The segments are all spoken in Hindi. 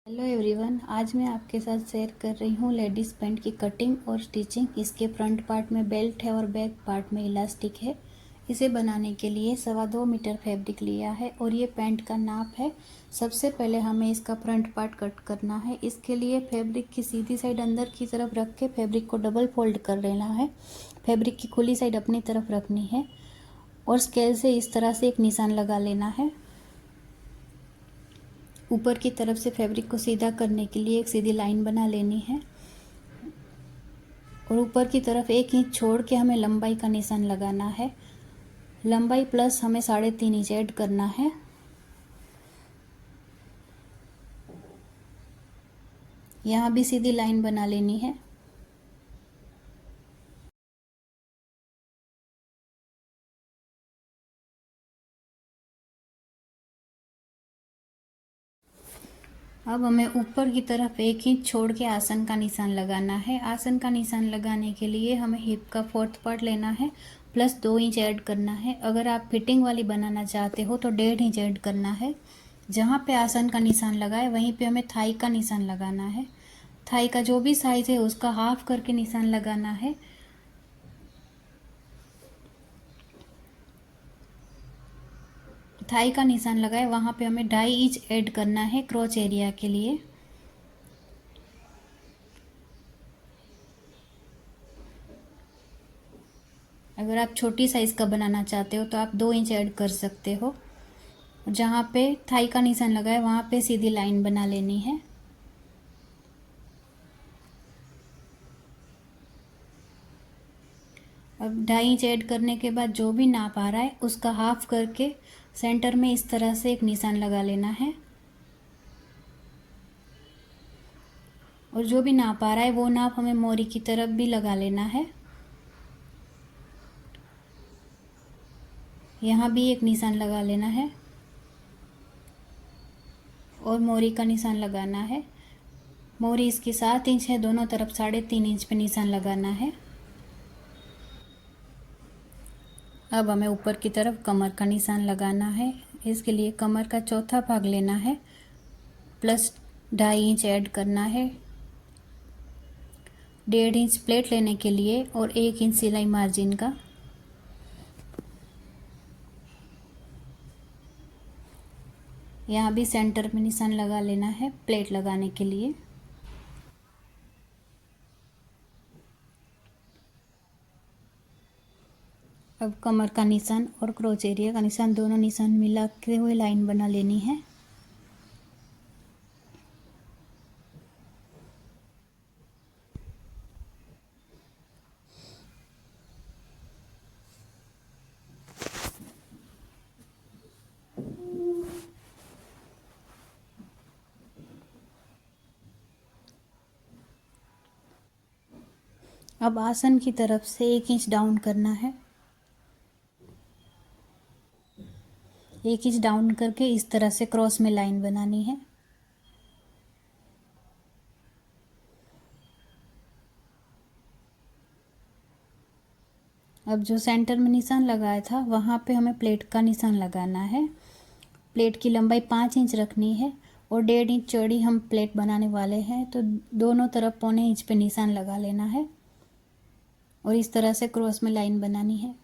हेलो एवरीवन, आज मैं आपके साथ शेयर कर रही हूँ लेडीज़ पैंट की कटिंग और स्टिचिंग। इसके फ्रंट पार्ट में बेल्ट है और बैक पार्ट में इलास्टिक है। इसे बनाने के लिए 2.25 मीटर फैब्रिक लिया है और ये पैंट का नाप है। सबसे पहले हमें इसका फ्रंट पार्ट कट करना है। इसके लिए फैब्रिक की सीधी साइड अंदर की तरफ रख के फैब्रिक को डबल फोल्ड कर लेना है। फैब्रिक की खुली साइड अपनी तरफ रखनी है और स्केल से इस तरह से एक निशान लगा लेना है। ऊपर की तरफ से फैब्रिक को सीधा करने के लिए एक सीधी लाइन बना लेनी है और ऊपर की तरफ 1 इंच छोड़ के हमें लंबाई का निशान लगाना है। लंबाई प्लस हमें 3.5 इंच ऐड करना है। यहाँ भी सीधी लाइन बना लेनी है। अब हमें ऊपर की तरफ 1 इंच छोड़ के आसन का निशान लगाना है। आसन का निशान लगाने के लिए हमें हिप का 4th पार्ट लेना है प्लस 2 इंच ऐड करना है। अगर आप फिटिंग वाली बनाना चाहते हो तो 1.5 इंच ऐड करना है। जहाँ पे आसन का निशान लगाए वहीं पे हमें थाई का निशान लगाना है। थाई का जो भी साइज है उसका हाफ करके निशान लगाना है। थाई का निशान लगाए वहाँ पे हमें 2.5 इंच ऐड करना है क्रॉच एरिया के लिए। अगर आप छोटी साइज़ का बनाना चाहते हो तो आप 2 इंच ऐड कर सकते हो। जहाँ पे थाई का निशान लगाए वहाँ पे सीधी लाइन बना लेनी है। अब 2.5 इंच ऐड करने के बाद जो भी नाप आ रहा है उसका हाफ करके सेंटर में इस तरह से एक निशान लगा लेना है और जो भी नाप आ रहा है वो नाप हमें मोरी की तरफ भी लगा लेना है। यहाँ भी एक निशान लगा लेना है और मोरी का निशान लगाना है। मोरी इसकी 7 इंच है, दोनों तरफ 3.5 इंच पे निशान लगाना है। अब हमें ऊपर की तरफ कमर का निशान लगाना है। इसके लिए कमर का चौथा भाग लेना है प्लस 2.5 इंच ऐड करना है। 1.5 इंच प्लेट लेने के लिए और 1 इंच सिलाई मार्जिन का। यहाँ भी सेंटर में निशान लगा लेना है प्लेट लगाने के लिए। अब कमर का निशान और क्रोच एरिया का निशान दोनों निशान मिलाते हुए लाइन बना लेनी है। अब आसन की तरफ से 1 इंच डाउन करना है। 1 इंच डाउन करके इस तरह से क्रॉस में लाइन बनानी है। अब जो सेंटर में निशान लगाया था वहाँ पे हमें प्लेट का निशान लगाना है। प्लेट की लंबाई 5 इंच रखनी है और 1.5 इंच चौड़ी हम प्लेट बनाने वाले हैं, तो दोनों तरफ 1.25 इंच पे निशान लगा लेना है और इस तरह से क्रॉस में लाइन बनानी है।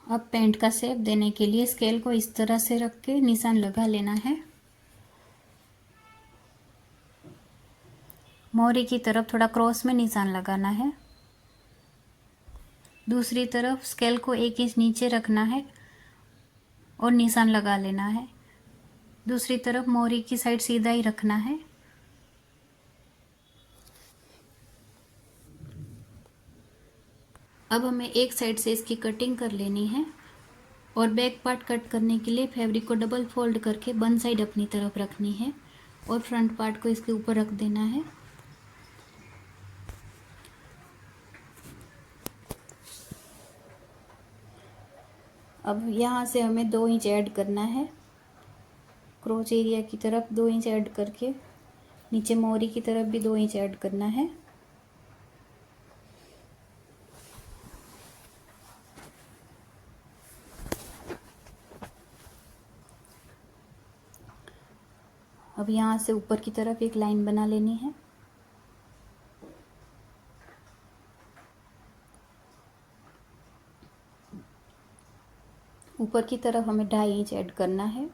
अब पैंट का शेप देने के लिए स्केल को इस तरह से रख के निशान लगा लेना है। मोहरी की तरफ थोड़ा क्रॉस में निशान लगाना है। दूसरी तरफ स्केल को 1 इंच नीचे रखना है और निशान लगा लेना है। दूसरी तरफ मोहरी की साइड सीधा ही रखना है। अब हमें एक साइड से इसकी कटिंग कर लेनी है और बैक पार्ट कट करने के लिए फैब्रिक को डबल फोल्ड करके बन साइड अपनी तरफ रखनी है और फ्रंट पार्ट को इसके ऊपर रख देना है। अब यहाँ से हमें 2 इंच ऐड करना है। क्रोच एरिया की तरफ 2 इंच ऐड करके नीचे मोहरी की तरफ भी 2 इंच ऐड करना है। अब यहाँ से ऊपर की तरफ एक लाइन बना लेनी है। ऊपर की तरफ हमें 2.5 इंच ऐड करना है।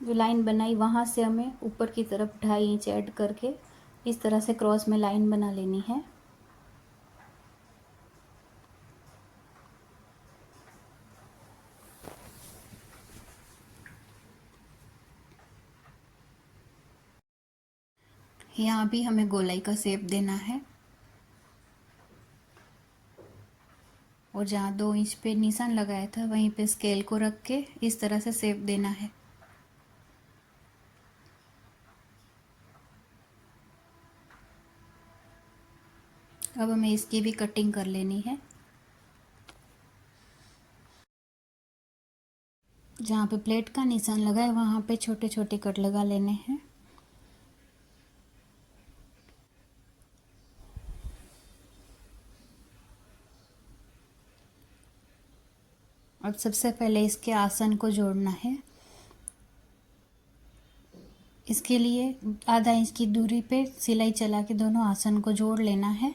जो लाइन बनाई वहाँ से हमें ऊपर की तरफ 2.5 इंच ऐड करके इस तरह से क्रॉस में लाइन बना लेनी है। यहाँ भी हमें गोलाई का शेप देना है और जहाँ 2 इंच पे निशान लगाया था वहीं पे स्केल को रख के इस तरह से शेप देना है। अब हमें इसकी भी कटिंग कर लेनी है। जहाँ पे प्लेट का निशान लगा है वहाँ पे छोटे छोटे कट लगा लेने हैं। अब सबसे पहले इसके आसन को जोड़ना है। इसके लिए आधा इंच की दूरी पे सिलाई चला के दोनों आसन को जोड़ लेना है।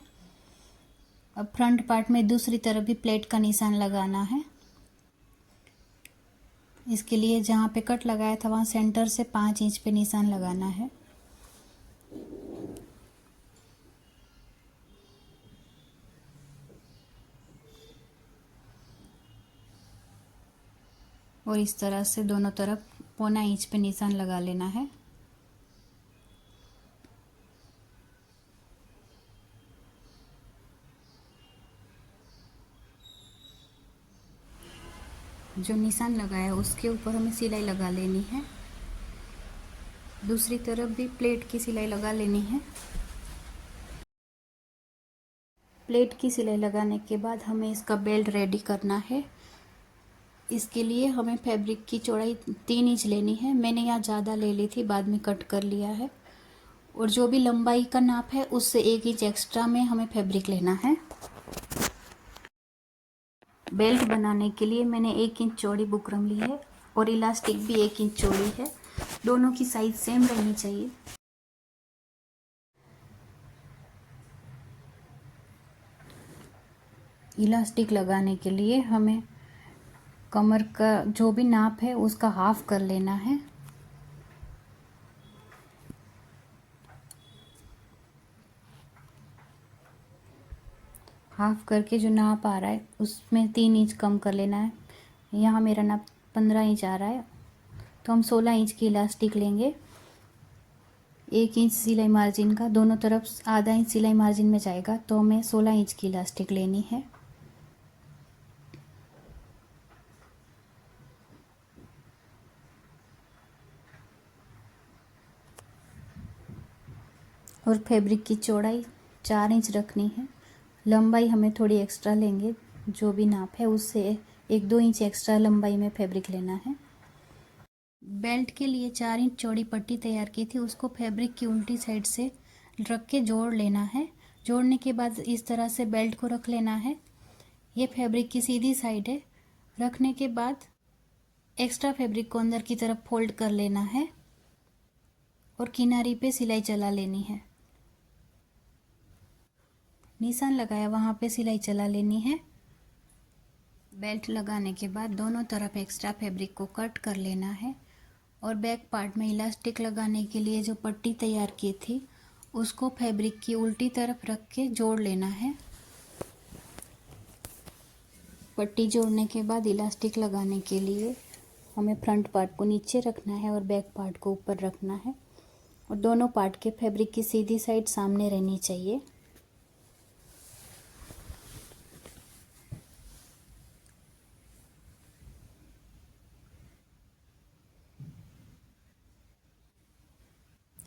अब फ्रंट पार्ट में दूसरी तरफ भी प्लेट का निशान लगाना है। इसके लिए जहाँ पे कट लगाया था वहाँ सेंटर से 5 इंच पे निशान लगाना है। और इस तरह से दोनों तरफ 1.25 इंच पे निशान लगा लेना है। जो निशान लगाया उसके ऊपर हमें सिलाई लगा लेनी है। दूसरी तरफ भी प्लेट की सिलाई लगा लेनी है। प्लेट की सिलाई लगाने के बाद हमें इसका बेल्ट रेडी करना है। इसके लिए हमें फैब्रिक की चौड़ाई 3 इंच लेनी है। मैंने यहाँ ज़्यादा ले ली थी, बाद में कट कर लिया है। और जो भी लंबाई का नाप है उससे 1 इंच एक्स्ट्रा में हमें फैब्रिक लेना है। बेल्ट बनाने के लिए मैंने 1 इंच चौड़ी बुकरम ली है और इलास्टिक भी 1 इंच चौड़ी है। दोनों की साइज सेम रहनी चाहिए। इलास्टिक लगाने के लिए हमें कमर का जो भी नाप है उसका हाफ कर लेना है। हाफ करके जो नाप आ रहा है उसमें 3 इंच कम कर लेना है। यहाँ मेरा नाप 15 इंच आ रहा है तो हम 16 इंच की इलास्टिक लेंगे। 1 इंच सिलाई मार्जिन का, दोनों तरफ आधा इंच सिलाई मार्जिन में जाएगा तो हमें 16 इंच की इलास्टिक लेनी है। और फैब्रिक की चौड़ाई 4 इंच रखनी है। लंबाई हमें थोड़ी एक्स्ट्रा लेंगे, जो भी नाप है उससे 1-2 इंच एक्स्ट्रा लंबाई में फैब्रिक लेना है। बेल्ट के लिए 4 इंच चौड़ी पट्टी तैयार की थी, उसको फैब्रिक की उल्टी साइड से रख के जोड़ लेना है। जोड़ने के बाद इस तरह से बेल्ट को रख लेना है। ये फैब्रिक की सीधी साइड है। रखने के बाद एक्स्ट्रा फैब्रिक को अंदर की तरफ फोल्ड कर लेना है और किनारी पे सिलाई चला लेनी है। निशान लगाया वहाँ पे सिलाई चला लेनी है। बेल्ट लगाने के बाद दोनों तरफ एक्स्ट्रा फैब्रिक को कट कर लेना है और बैक पार्ट में इलास्टिक लगाने के लिए जो पट्टी तैयार की थी उसको फैब्रिक की उल्टी तरफ रख के जोड़ लेना है। पट्टी जोड़ने के बाद इलास्टिक लगाने के लिए हमें फ्रंट पार्ट को नीचे रखना है और बैक पार्ट को ऊपर रखना है और दोनों पार्ट के फैब्रिक की सीधी साइड सामने रहनी चाहिए।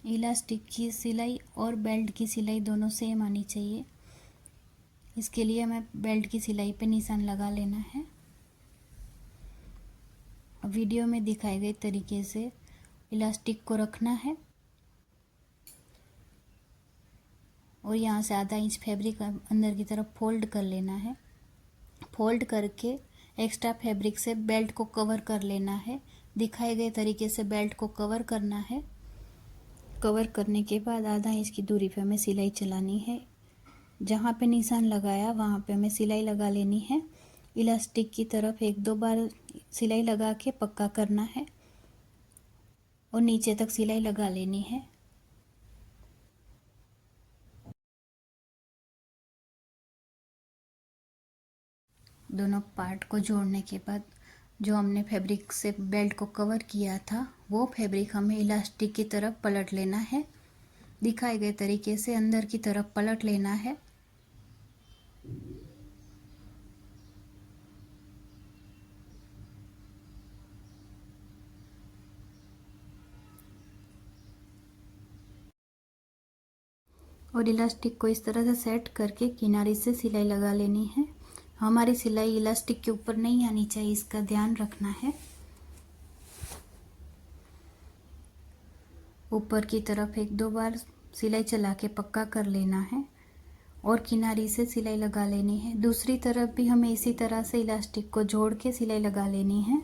इलास्टिक की सिलाई और बेल्ट की सिलाई दोनों सेम आनी चाहिए। इसके लिए हमें बेल्ट की सिलाई पे निशान लगा लेना है। वीडियो में दिखाए गए तरीके से इलास्टिक को रखना है और यहाँ से आधा इंच फैब्रिक अंदर की तरफ फोल्ड कर लेना है। फोल्ड करके एक्स्ट्रा फैब्रिक से बेल्ट को कवर कर लेना है। दिखाए गए तरीके से बेल्ट को कवर करना है। कवर करने के बाद आधा इंच की दूरी पे हमें सिलाई चलानी है। जहाँ पे निशान लगाया वहाँ पे हमें सिलाई लगा लेनी है। इलास्टिक की तरफ 1-2 बार सिलाई लगा के पक्का करना है और नीचे तक सिलाई लगा लेनी है। दोनों पार्ट को जोड़ने के बाद जो हमने फैब्रिक से बेल्ट को कवर किया था वो फैब्रिक हमें इलास्टिक की तरफ पलट लेना है। दिखाए गए तरीके से अंदर की तरफ पलट लेना है। और इलास्टिक को इस तरह से सेट करके किनारे से सिलाई लगा लेनी है। हमारी सिलाई इलास्टिक के ऊपर नहीं आनी चाहिए, इसका ध्यान रखना है। ऊपर की तरफ 1-2 बार सिलाई चला के पक्का कर लेना है और किनारी से सिलाई लगा लेनी है। दूसरी तरफ भी हमें इसी तरह से इलास्टिक को जोड़ के सिलाई लगा लेनी है।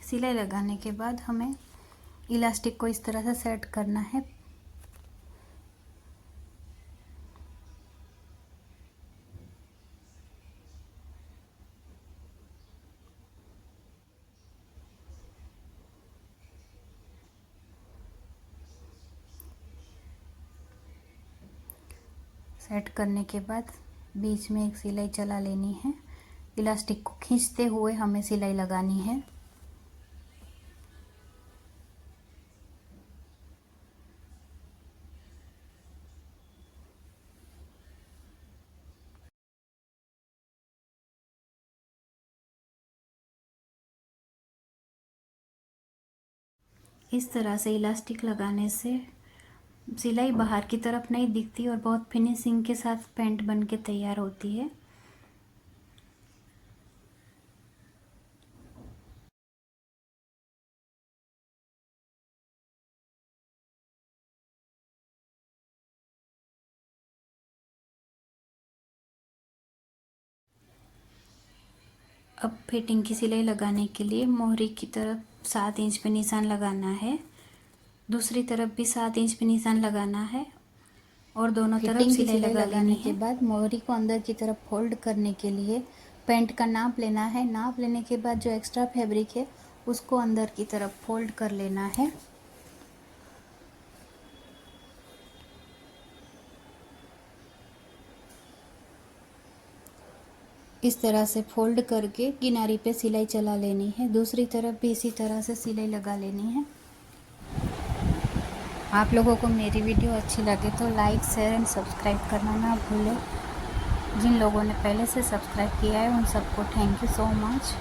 सिलाई लगाने के बाद हमें इलास्टिक को इस तरह से सेट करना है। सेट करने के बाद बीच में एक सिलाई चला लेनी है। इलास्टिक को खींचते हुए हमें सिलाई लगानी है। इस तरह से इलास्टिक लगाने से सिलाई बाहर की तरफ नहीं दिखती और बहुत फिनिशिंग के साथ पैंट बन के तैयार होती है। अब फिटिंग की सिलाई लगाने के लिए मोहरी की तरफ 7 इंच पे निशान लगाना है। दूसरी तरफ भी 7 इंच पे निशान लगाना है और दोनों तरफ सिलाई लगाने के बाद मोहरी को अंदर की तरफ फोल्ड करने के लिए पैंट का नाप लेना है। नाप लेने के बाद जो एक्स्ट्रा फैब्रिक है उसको अंदर की तरफ फोल्ड कर लेना है। इस तरह से फोल्ड करके किनारी पे सिलाई चला लेनी है। दूसरी तरफ भी इसी तरह से सिलाई लगा लेनी है। आप लोगों को मेरी वीडियो अच्छी लगे तो लाइक, शेयर एंड सब्सक्राइब करना ना भूलें। जिन लोगों ने पहले से सब्सक्राइब किया है उन सबको थैंक यू सो मच।